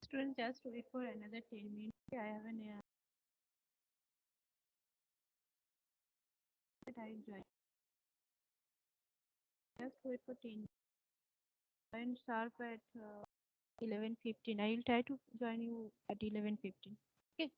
Students, just wait for another 10 minutes. I have an that I join. Just wait for 10 minutes. Join sharp at 11:15. I will try to join you at 11:15. Okay.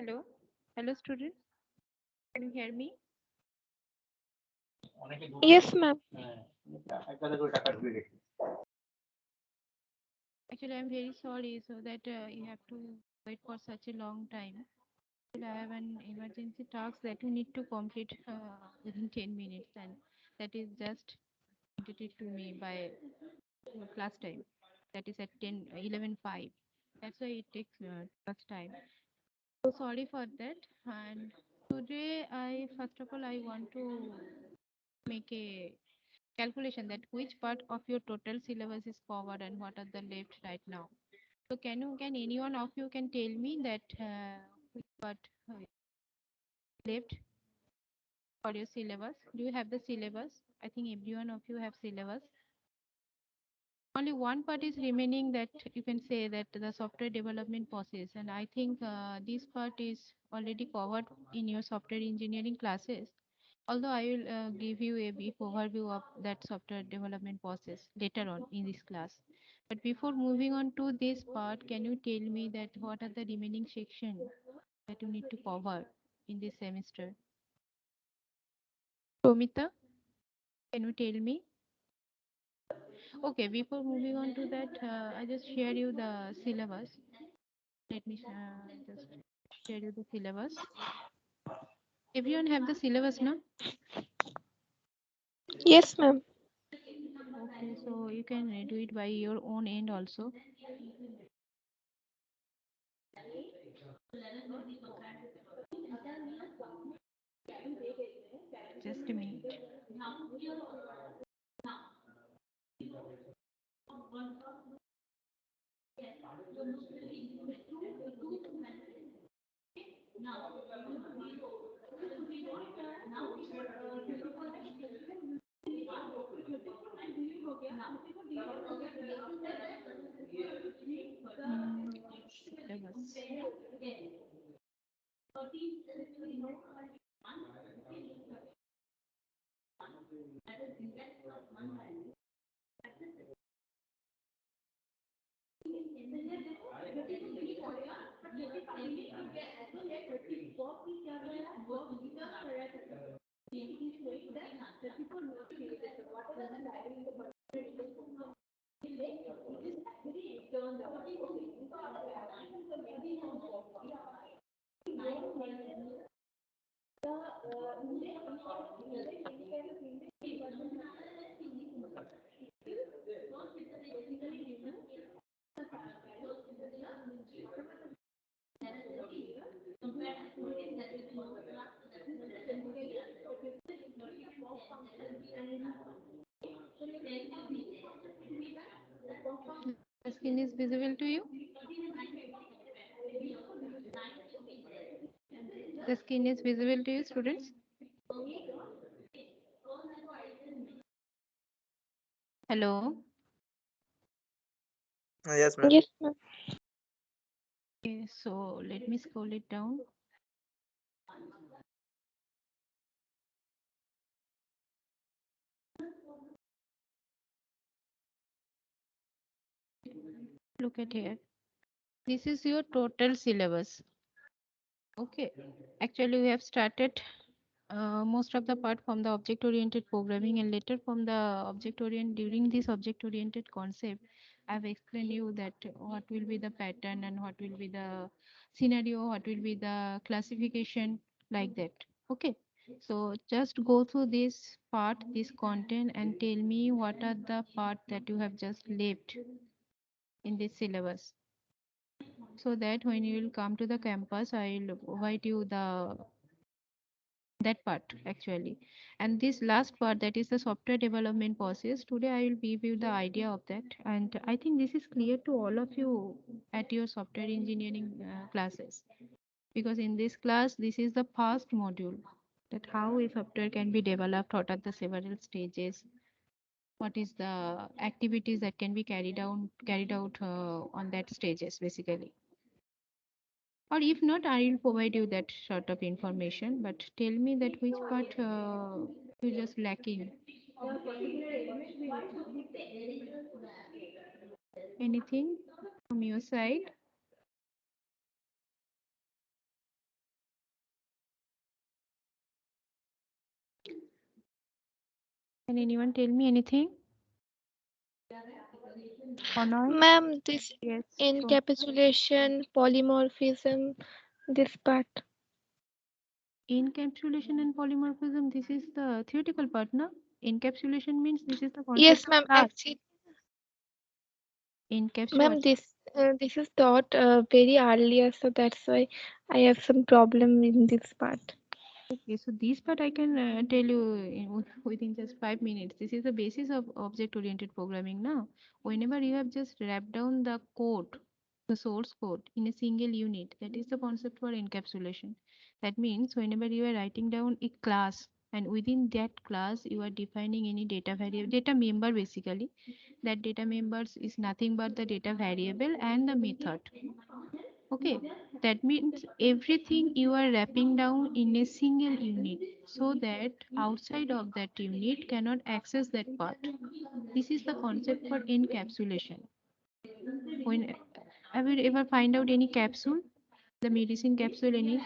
Hello? Hello, students. Can you hear me? Yes, ma'am. Actually, I'm very sorry so that you have to wait for such a long time. Actually, I have an emergency task that you need to complete within 10 minutes, and that is just indicated to me by class time. That is at 10, 11:05. That's why it takes much time. So sorry for that. And today, I first of all, I want to make a calculation that which part of your total syllabus is covered and what are the left right now. So can any one of you can tell me that which part uh, left for your syllabus? Do you have the syllabus? I think every one of you have syllabus. Only one part is remaining that you can say that the software development process, and I think this part is already covered in your software engineering classes. Although I will give you a brief overview of that software development process later on in this class. But before moving on to this part, can you tell me that what are the remaining sections that you need to cover in this semester? Promita, can you tell me? Okay, before moving on to that, I just share you the syllabus. Let me just share you the syllabus. Everyone have the syllabus now? Yes, ma'am. Okay, so you can do it by your own end also. Just a minute. Syllabus. The screen is visible to you? The screen is visible to you, students? Hello? Yes, ma'am. Yes, ma'am. Okay, so let me scroll it down. Look at here. This is your total syllabus. Okay. Actually, we have started most of the part from the object oriented programming, and later from the object oriented. During this object oriented concept, I've explained you that what will be the pattern and what will be the scenario, what will be the classification, like that. Okay. So just go through this part, this content, and tell me what are the part that you have just left in this syllabus, so that when you will come to the campus, I will provide you the that part actually. And this last part, that is the software development process, today I will give you the idea of that, and I think this is clear to all of you at your software engineering classes, because in this class this is the first module, that how a software can be developed, what are the several stages, what is the activities that can be carried out on that stages basically. Or if not, I will provide you that sort of information. But tell me that which part you just lacking. Anything from your side? Can anyone tell me anything or not? Ma'am, this Yes. So encapsulation, polymorphism, this part. encapsulation and polymorphism, this is the theoretical part, no? Encapsulation means this is the concept Yes, of ma'am. class. Actually, Encaps ma'am, what? this is taught very earlier, so that's why I have some problem in this part. Okay, so this part I can tell you within just 5 minutes. This is the basis of object-oriented programming now. Whenever you have just wrapped down the code, the source code in a single unit, that is the concept for encapsulation. That means whenever you are writing down a class and within that class you are defining any data variable, data member basically, that data members is nothing but the data variable and the method. Okay, that means everything you are wrapping down in a single unit so that outside of that unit cannot access that part. This is the concept for encapsulation. When have you ever find out any capsule, the medicine capsule, any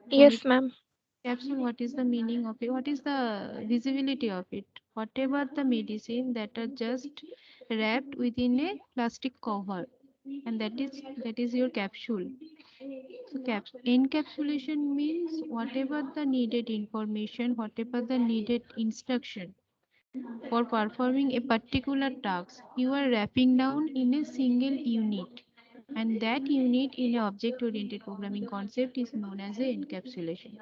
Yes, Sumit, ma'am. capsule? What is the meaning of it? What is the visibility of it? Whatever the medicine that are just wrapped within a plastic cover, and that is your capsule. So encapsulation means whatever the needed information, whatever the needed instruction for performing a particular task, you are wrapping down in a single unit. And that unit in a object-oriented programming concept is known as a encapsulation.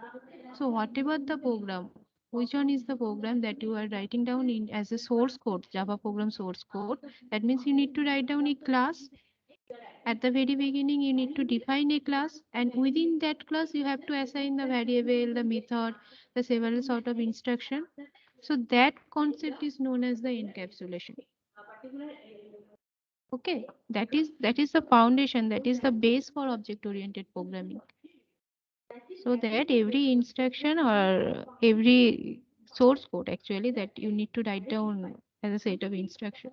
So whatever the program, which one is the program that you are writing down in as a source code, Java program source code, that means you need to write down a class at the very beginning you need to define a class, and within that class you have to assign the variable, the method, the several sort of instruction. So that concept is known as the encapsulation. Okay, that is the foundation, that is the base for object oriented programming, so that every instruction or every source code actually that you need to write down as a set of instruction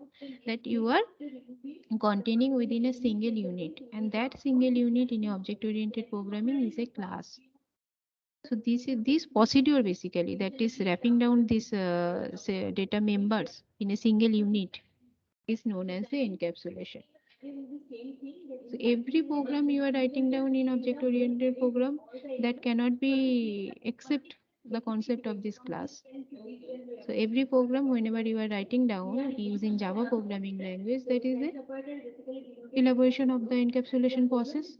that you are containing within a single unit, and that single unit in object oriented programming is a class. So this procedure basically, that is wrapping down this say data members in a single unit, is known as the encapsulation. So every program you are writing down in object oriented program, that cannot be except the concept of this class. So every program whenever you are writing down using Java programming language, that is the elaboration of the encapsulation process,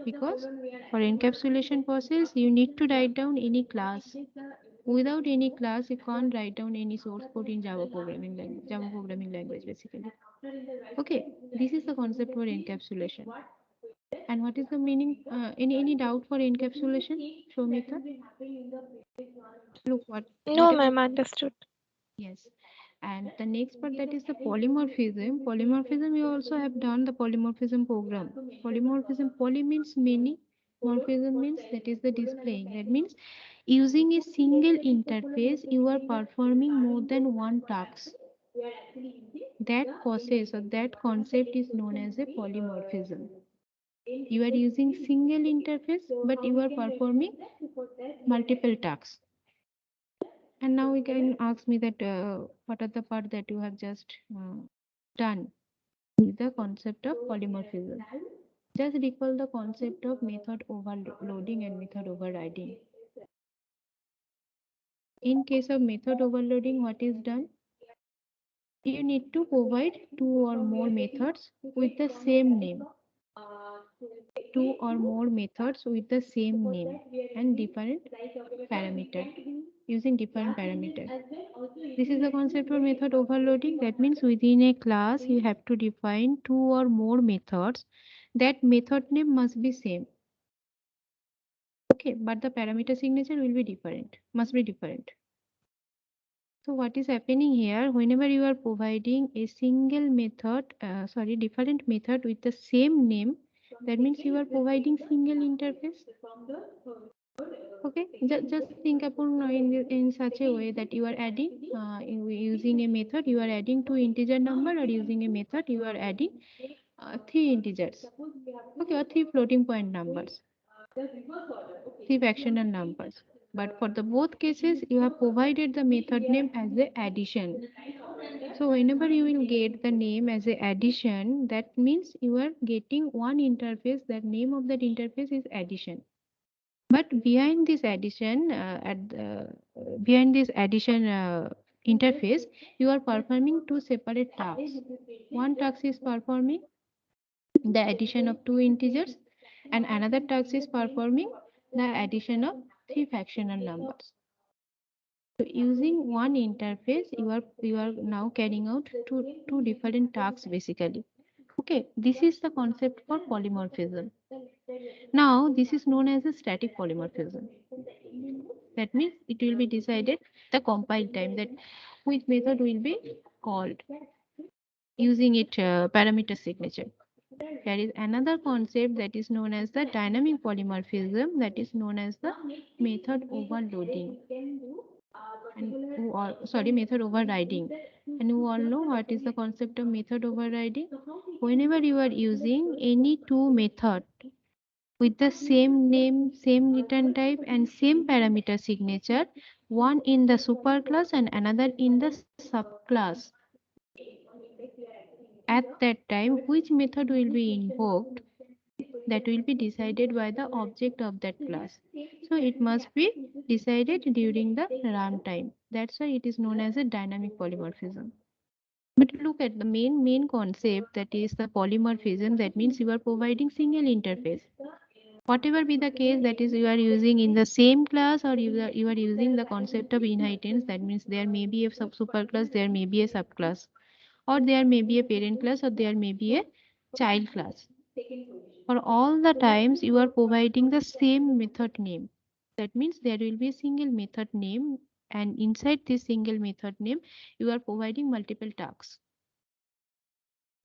because for encapsulation process you need to write down any class. Without any class you can't write down any source code in Java programming language basically. Okay, this is the concept for encapsulation. And what is the meaning, any doubt for encapsulation, Shomita? Look No, whatever. ma'am. Understood. Yes. And the next part, that is the polymorphism. Polymorphism, you also have done the polymorphism program. Polymorphism, poly means many, morphism means that is the displaying. That means using a single interface, you are performing more than one task. That process or that concept is known as a polymorphism. You are using single interface, but you are performing multiple tasks. And now you can ask me that what are the part that you have just done with the concept of polymorphism. Just recall the concept of method overloading and method overriding. In case of method overloading, what is done? You need to provide two or more methods with the same name. Two or more methods with the same name and different parameter, using different parameter. This is the concept for method overloading. That means within a class you have to define two or more methods. That method name must be same. Okay, but the parameter signature will be different, must be different. So what is happening here, whenever you are providing a single method, different method with the same name, that means you are providing single interface. Okay, just think upon in such a way that you are adding, using a method, you are adding two integer number, or using a method, you are adding three integers. Okay, or three floating point numbers, three fractional numbers. But for the both cases, you have provided the method name as a addition. So whenever you will get the name as a addition, that means you are getting one interface. That name of that interface is addition. But behind this addition interface, you are performing two separate tasks. One task is performing the addition of two integers, and another task is performing the addition of three fractional numbers. So using one interface, you are now carrying out two different tasks basically. Okay, this is the concept for polymorphism. Now this is known as a static polymorphism. That means it will be decided the compile time, that which method will be called using it parameter signature. There is another concept that is known as the dynamic polymorphism, that is known as the method overloading, and method overriding. And you all know what is the concept of method overriding. Whenever you are using any two method with the same name, same return type, and same parameter signature, one in the superclass and another in the subclass. At that time, which method will be invoked, that will be decided by the object of that class. So it must be decided during the runtime. That's why it is known as a dynamic polymorphism. But look at the main concept, that is the polymorphism. That means you are providing single interface. Whatever be the case, that is you are using in the same class, or you are using the concept of inheritance. That means there may be a superclass, there may be a subclass, or there may be a parent class, or there may be a child class. For all the times you are providing the same method name. That means there will be a single method name, and inside this single method name you are providing multiple tasks.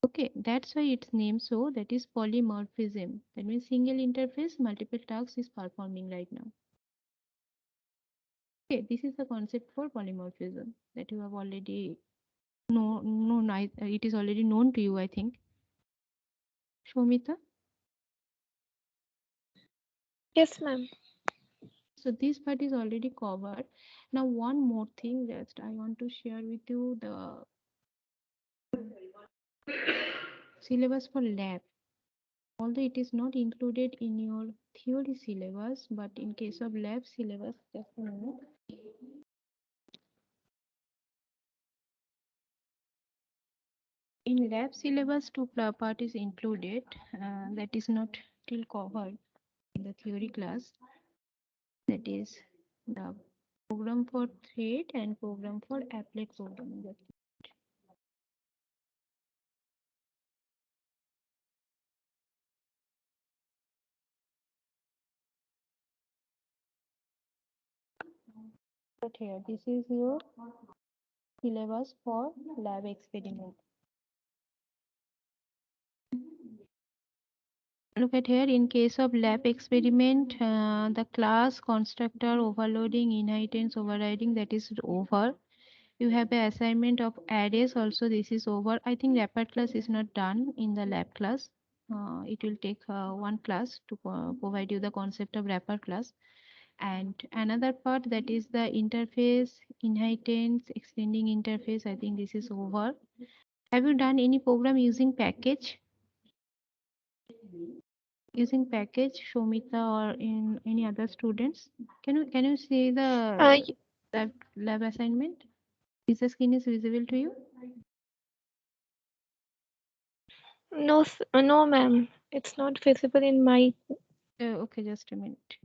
Okay, that's why it's named so, that is polymorphism. That means single interface, multiple tasks is performing right now. Okay, this is the concept for polymorphism that you have already known. It is already known to you, I think. Shomita? Yes, ma'am. So this part is already covered. Now one more thing, just I want to share with you the syllabus for lab. Although it is not included in your theory syllabus, but in case of lab syllabus, just a minute. In lab syllabus, two part is included, that is not till covered in the theory class. That is the program for thread and program for applet programming. But here, this is your syllabus for lab experiment. Look at here, in case of lab experiment, the class constructor overloading, inheritance overriding, that is over. You have the assignment of arrays also, this is over. I think wrapper class is not done in the lab class. It will take one class to provide you the concept of wrapper class. And another part, that is the interface, inheritance, extending interface, I think this is over. Have you done any program using package? Using package, Shomita, or in any other students? Can you see Uh, the lab assignment? Is the screen is visible to you? no, no, ma'am. It's not visible in my. Okay, just a minute.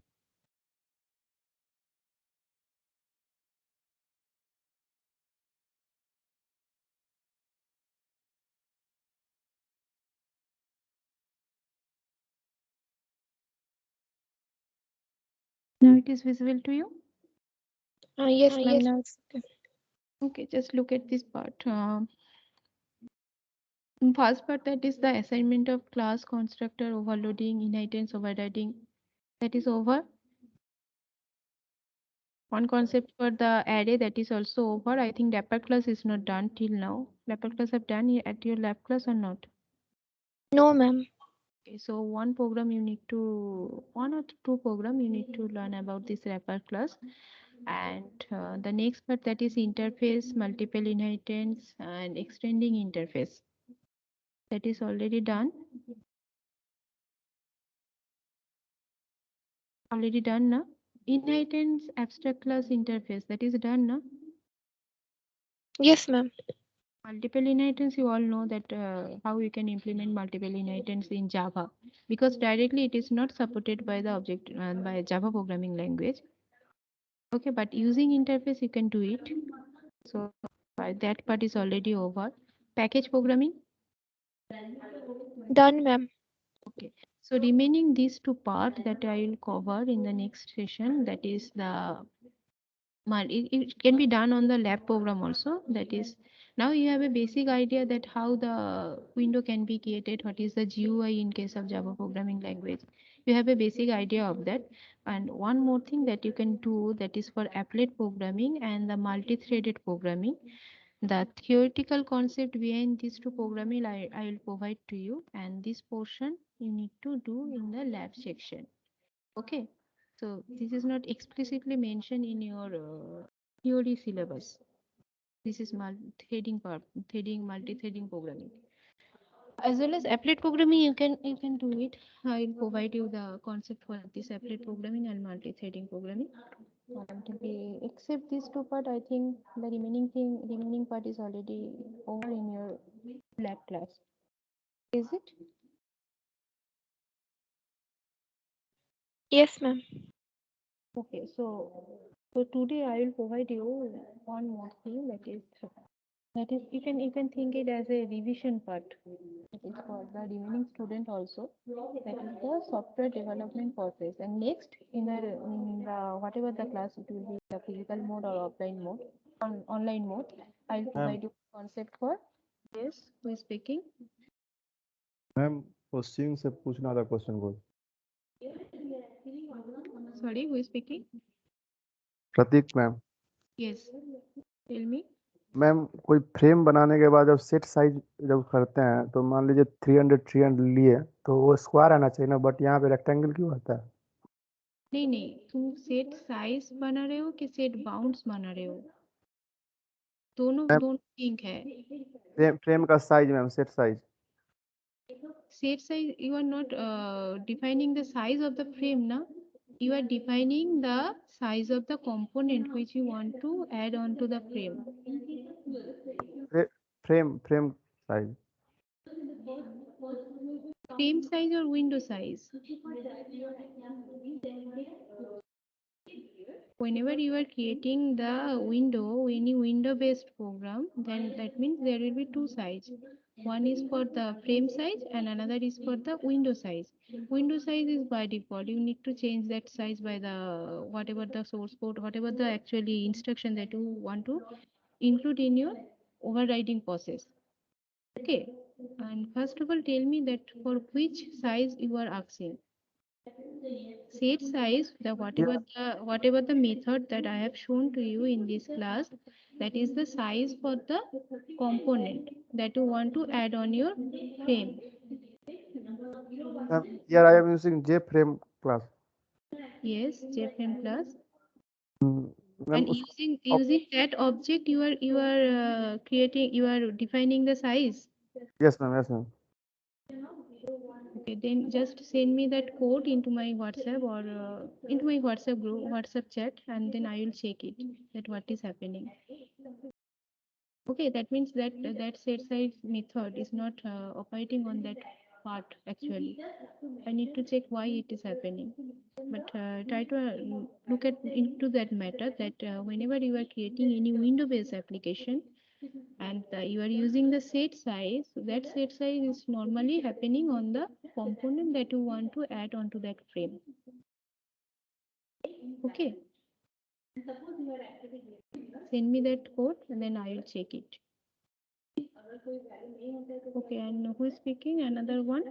Now it is visible to you? Yes, ma'am. Now it's okay. Okay, just look at this part. First part, that is the assignment of class constructor overloading, inheritance overriding, that is over. One concept for the array, that is also over. I think wrapper class is not done till now. Wrapper class have done at your lab class or not? No, ma'am. Okay, so one program you need to, one or two program you need to learn about this wrapper class. And the next part, that is interface, multiple inheritance, and extending interface. That is already done. Already done, na? Inheritance, abstract class interface. That is done, na? Yes, ma'am. Multiple inheritance, you all know that how you can implement multiple inheritance in Java, because directly it is not supported by the object by Java programming language. Okay, but using interface you can do it. So that part is already over. Package programming. Done, ma'am. Okay. So remaining these two part that I will cover in the next session, that is the it can be done on the lab program also. That is, now you have a basic idea that how the window can be created, what is the GUI in case of Java programming language. You have a basic idea of that. And one more thing that you can do, that is for applet programming and the multi-threaded programming. The theoretical concept behind these two programming I will provide to you, and this portion you need to do in the lab section. Okay, so this is not explicitly mentioned in your theory syllabus. This is threading part, threading, multi-threading programming. As well as applet programming, you can do it. I will provide you the concept for this applet programming and multi-threading programming. Except these two part, I think the remaining part is already over in your lab class. Is it? Yes, ma'am. Okay, so today I will provide you one more thing, that is you can think it as a revision part. It is for the remaining student also. That is the software development process. And next in the whatever the class, it will be the physical mode or offline mode, online mode. I'll ma'am provide you concept for. Yes, who is speaking? Ma'am question से पूछना था question को Sorry, who is speaking? Pratik ma'am Yes, tell me. Ma'am कोई frame बनाने के बाद जब set size जब करते हैं तो मान लीजिए 300 लिए तो वो स्क्वायर आना चाहिए ना बट यहाँ पे रेक्टेंगल क्यों आता है नहीं नहीं, तुम सेट साइज बना रहे हो कि सेट बाउंड्स बना रहे हो? दोनों मैम दोनों ठीक है. फ्रेम का size ma'am set size Set size, you are not defining the size of the frame, na? You are defining the size of the component which you want to add on to the frame. Frame size Frame size or window size? Whenever you are creating the window, any window based program, then that means there will be two sizes. One is for the frame size and another is for the window size. Window size is by default. You need to change that size by the whatever the source code, whatever the actually instruction that you want to include in your overriding process. Okay. And first of all, tell me that for which size you are asking. Set size, the whatever the method that I have shown to you in this class, that is the size for the component that you want to add on your frame. Ma'am here I am using J frame class Yes, JFrame plus. Ma'am And उसको using that object, you are creating, you are defining the size. Yes ma'am Okay, then just send me that code into my WhatsApp or into my WhatsApp group, WhatsApp chat, and then I will check it that what is happening. Okay, that means that set size method is not operating on that part actually. I need to check why it is happening. But try to look at into that matter, that whenever you are creating any window-based application and you are using the set size, that set size is normally happening on the component that you want to add onto that frame. Okay, send me that code and then I will check it. Okay, and who is speaking? Another one.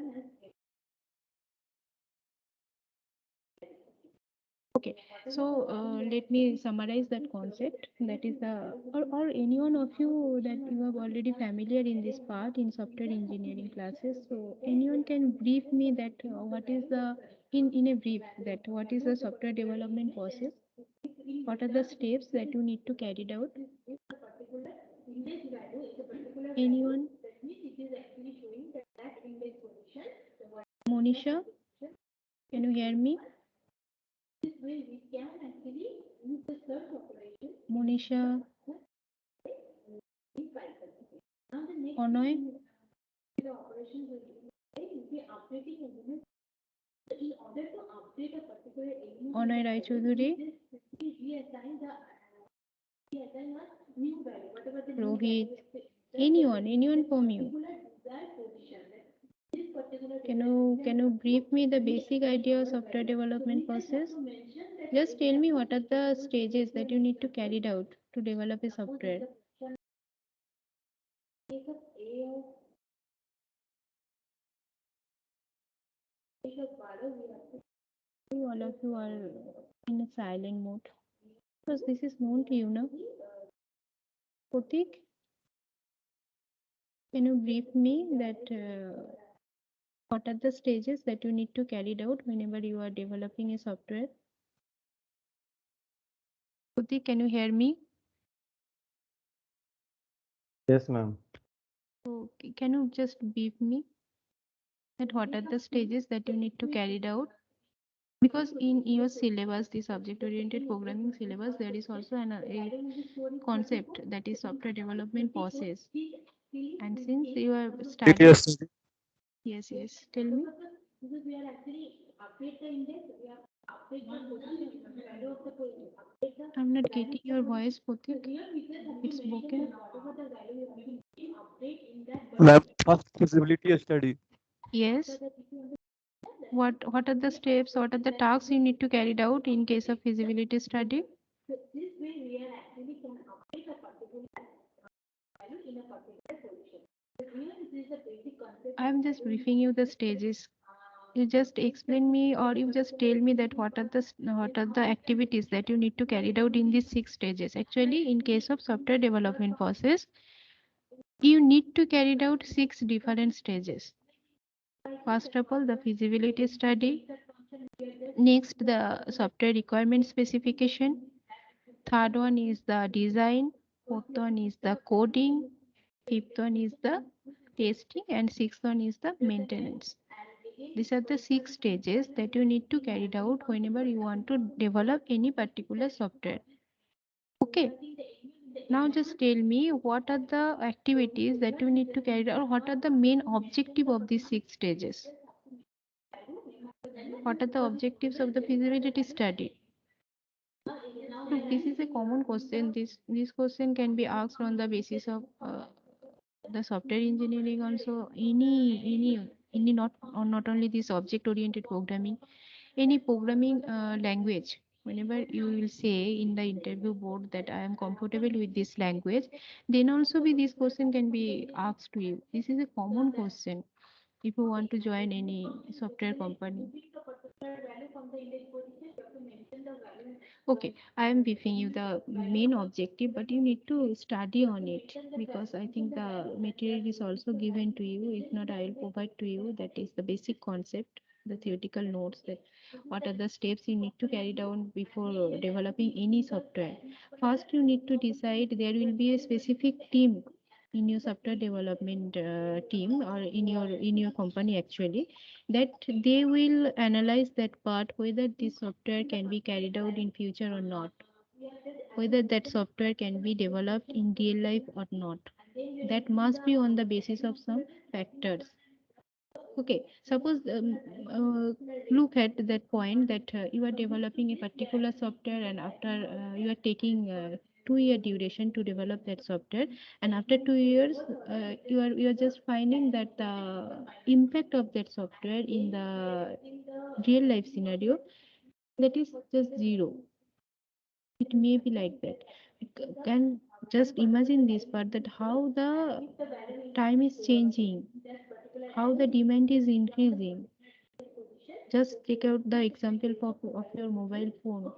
Okay, so let me summarize that concept. That is the, or any one of you that you are already familiar in this part in software engineering classes. So anyone can brief me that what is the, in a brief, that what is the software development process? What are the steps that you need to carry out? Anyone? Monisha, can you hear me? Monisha, Onoy, Onoy Rai Chaudhuri, Rohit, anyone from you. Can you brief me the basic idea of software development process? Just tell me what are the stages that you need to carry it out to develop a software. All of you are in a silent mode because this is known to you now. Pratik, can you brief me that what are the stages that you need to carry it out whenever you are developing a software? Pratik, can you hear me? Yes, ma'am. Okay, can you just brief me that what are the stages that you need to carry it out? Because in your syllabus, the subject oriented programming syllabus, there is also a concept that is software development process. And since you are studying, yes, tell me. I'm not getting your voice, Pratik. It's broken. Ma'am, first feasibility study. Yes. What are the steps? What are the tasks you need to carry out in case of feasibility study? I'm just briefing you the stages. You just explain me, or you just tell me that what are the activities that you need to carry out in these 6 stages. Actually, in case of software development process, you need to carry out 6 different stages. First of all, the feasibility study. Next, the software requirement specification. Third one is the design. Fourth one is the coding. Fifth one is the testing, and sixth one is the maintenance. These are the 6 stages that you need to carry out whenever you want to develop any particular software. Okay. Now just tell me what are the activities that you need to carry out, or what are the main objective of these 6 stages? What are the objectives of the feasibility study? Look, this is a common question. This question can be asked on the basis of the software engineering also. Any not only this object oriented programming, any programming language. Whenever you will say in the interview board that I am comfortable with this language, then also be this question can be asked to you. This is a common question if you want to join any software company. Okay, I am briefing you the main objective, but you need to study on it because I think the material is also given to you. If not, I will provide to you. That is the basic concept, the theoretical notes, that what are the steps you need to carry down before developing any software. First, you need to decide there will be a specific team in your software development team, or in your company actually, that they will analyze that part whether this software can be carried out in future or not, whether that software can be developed in real life or not. That must be on the basis of some factors. Okay, suppose look at that point that you are developing a particular software, and after you are taking 2 year duration to develop that software, and after 2 years you are just finding that the impact of that software in the real life scenario, that is just zero. It may be like that. Can just imagine this part, that how the time is changing, how the demand is increasing. Just take out the example of your mobile phone.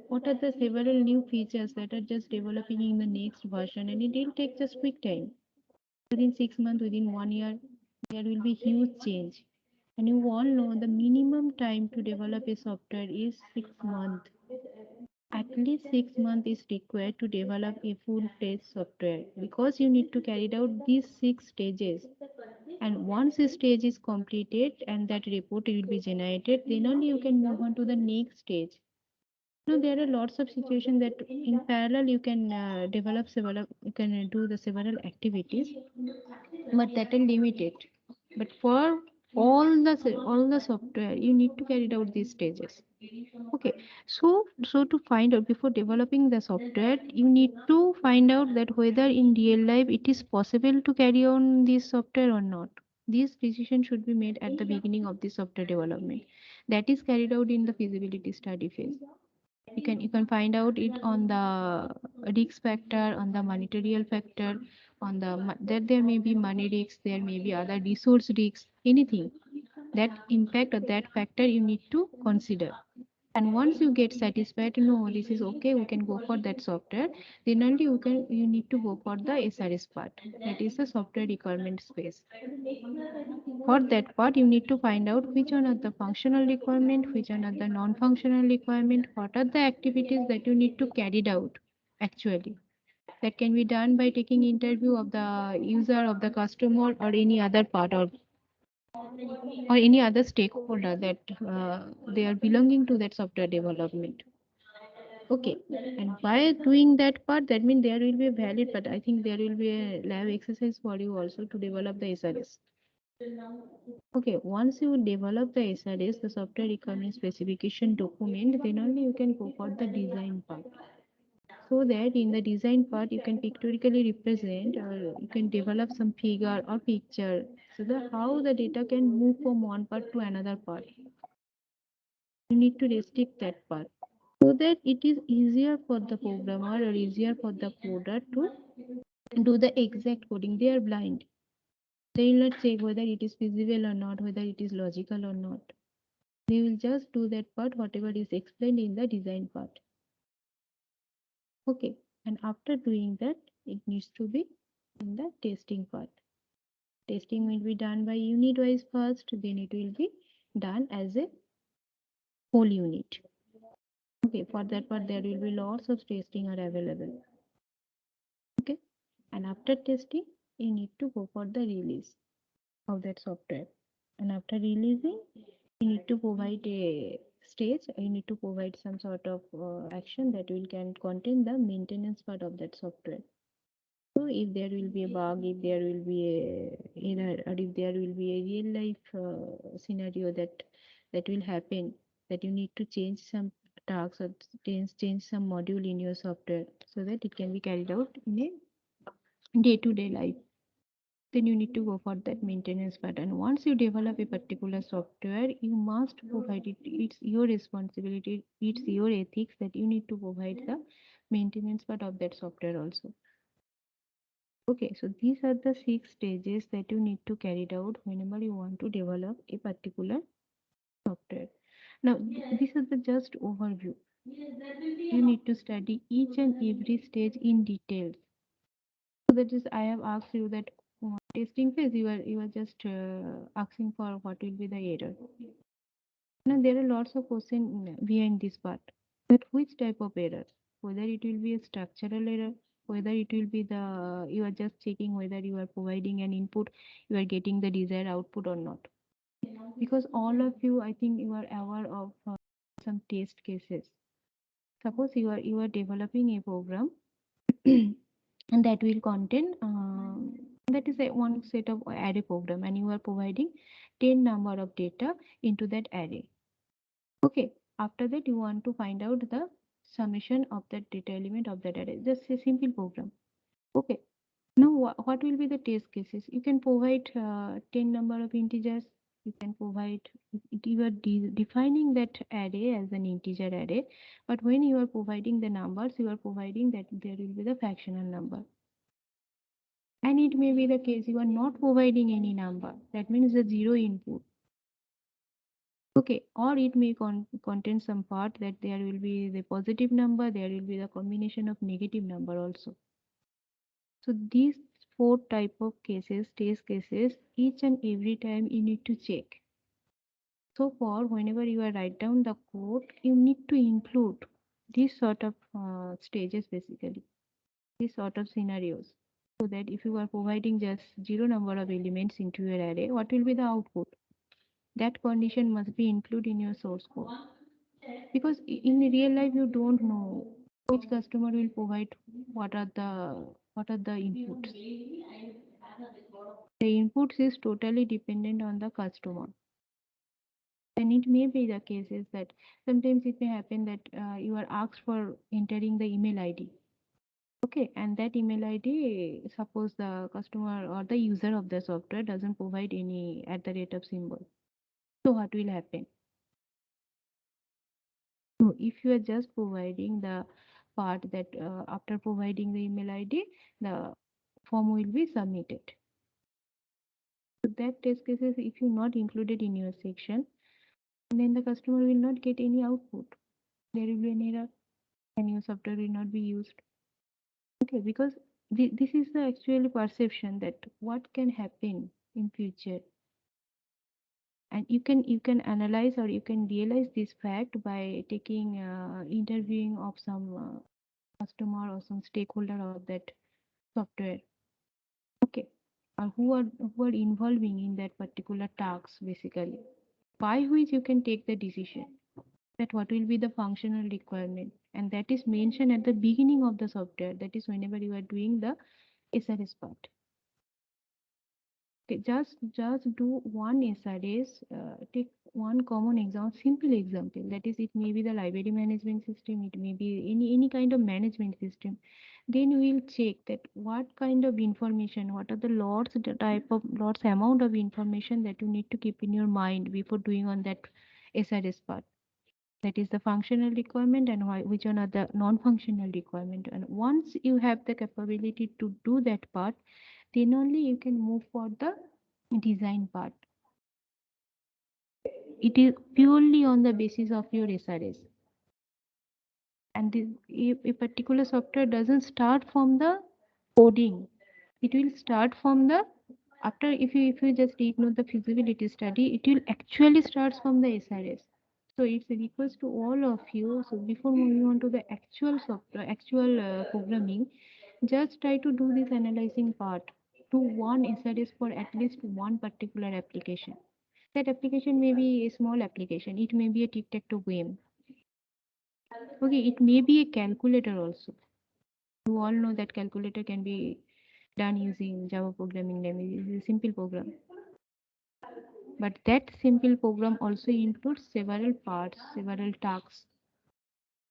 What are the several new features that are just developing in the next version, and it will take just quick time. Within 6 months, within 1 year, there will be huge change. And you all know the minimum time to develop a software is 6 months. At least 6 months is required to develop a full-fledged software because you need to carry out these 6 stages. And once a stage is completed and that report will be generated, then only you can move on to the next stage. No, there are lots of situations that in parallel you can develop several, you can do the several activities, but that are limited. But for all the software, you need to carry out these stages. Okay, so to find out before developing the software, you need to find out that whether in real life it is possible to carry on this software or not. This decision should be made at the beginning of the software development. That is carried out in the feasibility study phase. You can find out it on the risk factor, on the managerial factor, on the that there may be money risks, there may be other resource risks, anything that impact or that factor you need to consider. And once you get satisfied, no, this is okay, we can go for that software, then only you need to go for the SRS part, that is the software requirement space. For that part, you need to find out which one are the functional requirement, which one are the non-functional requirement, what are the activities that you need to carry out actually. That can be done by taking interview of the user, of the customer, or any other part or any other stakeholder that they are belonging to that software development. Okay, and by doing that part, that means there will be a valid, but I think there will be a lab exercise for you also to develop the SRS. Okay, once you develop the SRS, the software requirement specification document, then only you can go for the design part. So that in the design part, you can pictorially represent or you can develop some figure or picture. So the how the data can move from one part to another part. You need to restrict that part so that it is easier for the programmer or easier for the coder to do the exact coding. They are blind. They will not check whether it is feasible or not, whether it is logical or not. They will just do that part, whatever is explained in the design part. Okay, and after doing that, it needs to be in the testing part. Testing will be done by unit wise first, then it will be done as a whole unit. Okay, for that part, there will be lots of testing are available. Okay, and after testing, you need to go for the release of that software. And after releasing, you need to provide a stage, you need to provide some sort of action that will can contain the maintenance part of that software. So if there will be a bug, if there will be a error, or if there will be a real life scenario that will happen, that you need to change some tasks or change some module in your software so that it can be carried out in a day-to-day life, then you need to go for that maintenance part. And once you develop a particular software, you must provide it. It's your responsibility, it's your ethics that you need to provide the maintenance part of that software also. Okay, so these are the 6 stages that you need to carry out whenever you want to develop a particular software. Now, this is the just overview. You need to study each and every stage in detail. So that is, I have asked you that testing phase, you are just asking for what will be the error. Now, there are lots of questions behind this part. That which type of error? Whether it will be a structural error, whether it will be the you are just checking whether you are providing an input, you are getting the desired output or not. Because all of you, I think you are aware of some test cases. Suppose you are developing a program and that will contain that is a one set of array program, and you are providing 10 number of data into that array. Okay, after that you want to find out the summation of that data element of that array, just a simple program. Okay, now what will be the test cases? You can provide 10 number of integers, you can provide, you are defining that array as an integer array, but when you are providing the numbers, you are providing that there will be the fractional number. And it may be the case you are not providing any number, that means the zero input. Okay, or it may contain some part that there will be the positive number, there will be the combination of negative number also. So these four type of cases, test cases, each and every time you need to check. So for whenever you are write down the code, you need to include these sort of stages basically, these sort of scenarios. So that if you are providing just zero number of elements into your array, what will be the output? That condition must be included in your source code. Because in real life you don't know which customer will provide what are the inputs. The inputs is totally dependent on the customer. And it may be the cases that sometimes it may happen that you are asked for entering the email ID. Okay, and that email ID, suppose the customer or the user of the software doesn't provide any @ symbol. So what will happen? So if you are just providing the part that after providing the email ID, the form will be submitted. So that test cases, if you not included in your section, then the customer will not get any output. There will be an error and your software will not be used. Okay, because this is the actual perception that what can happen in future. And you can analyze or you can realize this fact by taking interviewing of some customer or some stakeholder of that software. Okay, or who are involving in that particular task basically, by which you can take the decision that what will be the functional requirement, and that is mentioned at the beginning of the software, that is whenever you are doing the SRS part. Okay, just do one SRS, take one common example, simple example, that is it may be the library management system, it may be any kind of management system. Then we will check that what kind of information, what are the lots amount of information that you need to keep in your mind before doing on that SRS part. That is the functional requirement and which one are the non-functional requirement. And once you have the capability to do that part, then only you can move for the design part. It is purely on the basis of your SRS. And if a particular software doesn't start from the coding, it will start from the after if you just ignore the feasibility study, it will actually starts from the SRS. So it's a request to all of you. So before moving on to the actual software, actual programming, just try to do this analyzing part. Do one SRS for at least one particular application. That application may be a small application. It may be a tic-tac-toe game. Okay, it may be a calculator also. You all know that calculator can be done using Java programming language. It's a simple program. But that simple program also includes several parts, several tasks.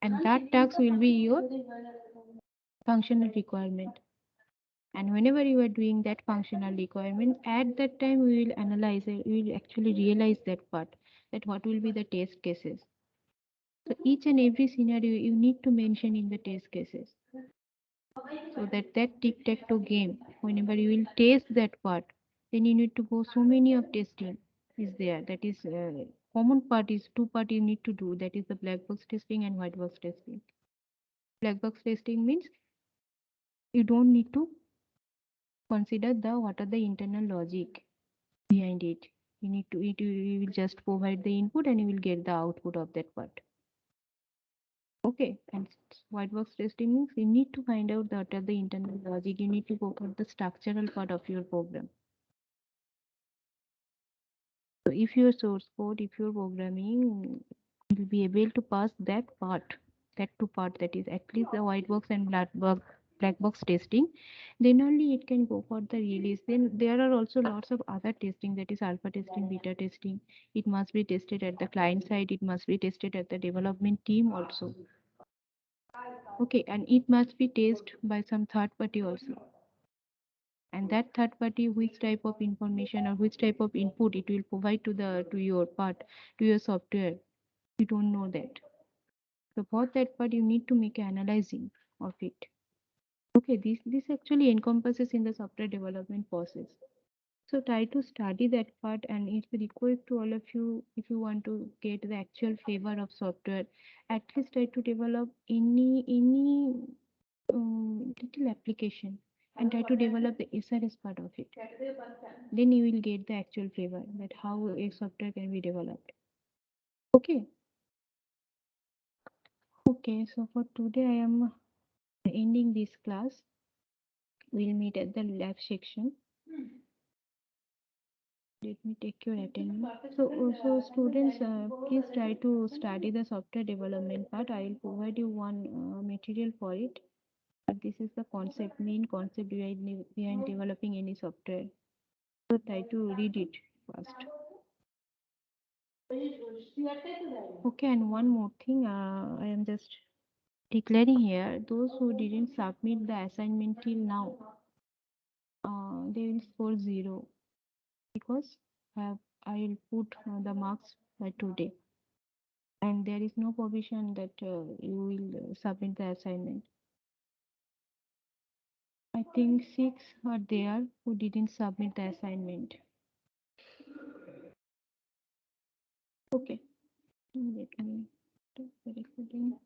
And that task will be your functional requirement. And whenever you are doing that functional requirement, at that time we will analyze it, we will actually realize that part, that what will be the test cases. So each and every scenario you need to mention in the test cases. So that tic-tac-toe game, whenever you will test that part, then you need to go so many of testing is there. That is common part is two part you need to do. That is the black box testing and white box testing. Black box testing means you don't need to consider the what are the internal logic behind it. You need to you will just provide the input and you will get the output of that part. Okay, and white box testing means you need to find out what are the internal logic. You need to go for the structural part of your program. So if your source code, if your programming will be able to pass that part, that two part, that is at least the white box and black box testing, then only it can go for the release. Then there are also lots of other testing, that is alpha testing, beta testing. It must be tested at the client side, it must be tested at the development team also. Okay, and it must be tested by some third party also. And that third party, which type of information or which type of input it will provide to your part, to your software, you don't know that. So for that part, you need to make an analyzing of it. Okay, this actually encompasses in the software development process. So try to study that part, and it's a request to all of you, if you want to get the actual flavor of software, at least try to develop any little application and try to develop the SRS part of it. Then you will get the actual flavor that how a software can be developed. Okay. Okay, so for today I am ending this class. We'll meet at the lab section. Let me take your attendance. So students, please try to study the software development part. I will provide you one material for it. But this is the concept, main concept behind developing any software. So try to read it first. Okay, and one more thing, I am just declaring here, those who didn't submit the assignment till now, they will score 0 because I will put the marks by today, and there is no provision that you will submit the assignment. I think 6 are there who didn't submit the assignment. Okay, let me stop the recording.